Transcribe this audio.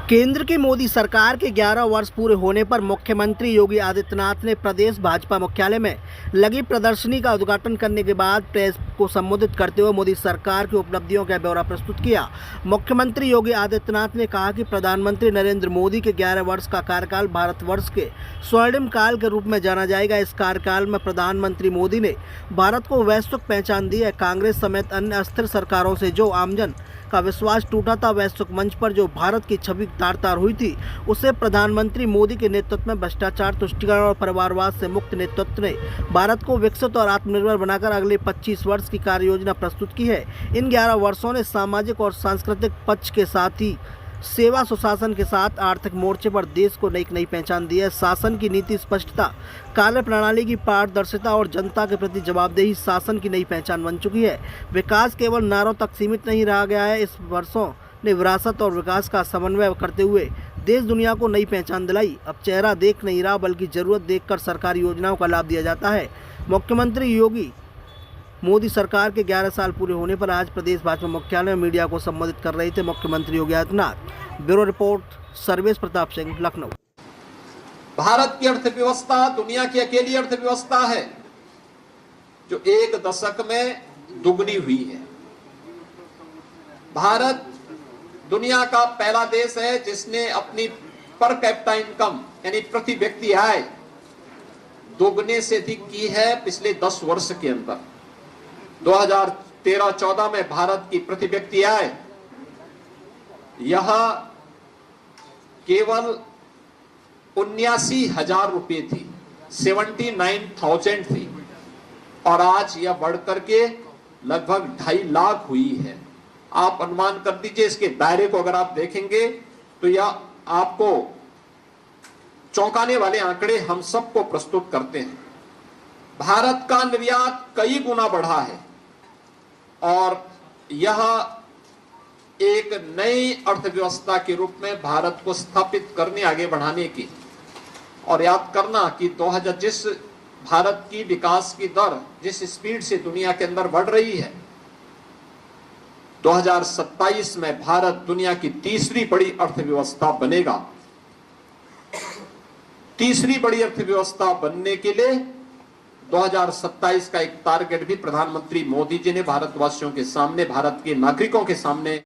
केंद्र की मोदी सरकार के 11 वर्ष पूरे होने पर मुख्यमंत्री योगी आदित्यनाथ ने प्रदेश भाजपा मुख्यालय में लगी प्रदर्शनी का उद्घाटन करने के बाद प्रेस को संबोधित करते हुए मोदी सरकार की उपलब्धियों का ब्यौरा प्रस्तुत किया। मुख्यमंत्री योगी आदित्यनाथ ने कहा कि प्रधानमंत्री नरेंद्र मोदी के 11 वर्ष का कार्यकाल भारतवर्ष के स्वर्णिम काल के रूप में जाना जाएगा। इस कार्यकाल में प्रधानमंत्री मोदी ने भारत को वैश्विक पहचान दी है। कांग्रेस समेत अन्य अस्थिर सरकारों से जो आमजन का विश्वास टूटा था, वैश्विक मंच पर जो भारत की छवि तार-तार हुई थी, उसे प्रधानमंत्री मोदी के नेतृत्व में भ्रष्टाचार, तुष्टीकरण और परिवारवाद से मुक्त नेतृत्व ने भारत को विकसित और आत्मनिर्भर बनाकर अगले 25 वर्ष की कार्य योजना प्रस्तुत की है। इन 11 वर्षों ने सामाजिक और सांस्कृतिक पक्ष के साथ ही सेवा सुशासन के साथ आर्थिक मोर्चे पर देश को नई पहचान दी है। शासन की नीति स्पष्टता, कार्य प्रणाली की पारदर्शिता और जनता के प्रति जवाबदेही शासन की नई पहचान बन चुकी है। विकास केवल नारों तक सीमित नहीं रह गया है। इस वर्षों ने विरासत और विकास का समन्वय करते हुए देश दुनिया को नई पहचान दिलाई। अब चेहरा देख नहीं रहा, बल्कि जरूरत देखकर सरकारी योजनाओं का लाभ दिया जाता है। मुख्यमंत्री योगी मोदी सरकार के 11 साल पूरे होने पर आज प्रदेश भाजपा मुख्यालय में मीडिया को संबोधित कर रहे थे मुख्यमंत्री योगी आदित्यनाथ। Bureau report, Sarvesh Pratap Singh, Lucknow. भारत की अर्थव्यवस्था दुनिया की अकेली अर्थव्यवस्था है जो एक दशक में दुगनी हुई है। भारत दुनिया का पहला देश है जिसने अपनी पर कैपिटा इनकम यानी प्रति व्यक्ति आय दोगुने से अधिक की है पिछले 10 वर्ष के अंदर। 2013-14 में भारत की प्रति व्यक्ति आय यह केवल 79,000 रुपये थी, 79,000 थी, और आज यह बढ़कर के लगभग 2.5 लाख हुई है। आप अनुमान कर दीजिए, इसके दायरे को अगर आप देखेंगे तो यह आपको चौंकाने वाले आंकड़े हम सबको प्रस्तुत करते हैं। भारत का निर्यात कई गुना बढ़ा है और यह एक नई अर्थव्यवस्था के रूप में भारत को स्थापित करने, आगे बढ़ाने की, और याद करना कि 2000 जिस भारत की विकास की दर जिस स्पीड से दुनिया के अंदर बढ़ रही है, 2027 में भारत दुनिया की तीसरी बड़ी अर्थव्यवस्था बनेगा। तीसरी बड़ी अर्थव्यवस्था बनने के लिए 2027 का एक टारगेट भी प्रधानमंत्री मोदी जी ने भारतवासियों के सामने, भारत के नागरिकों के सामने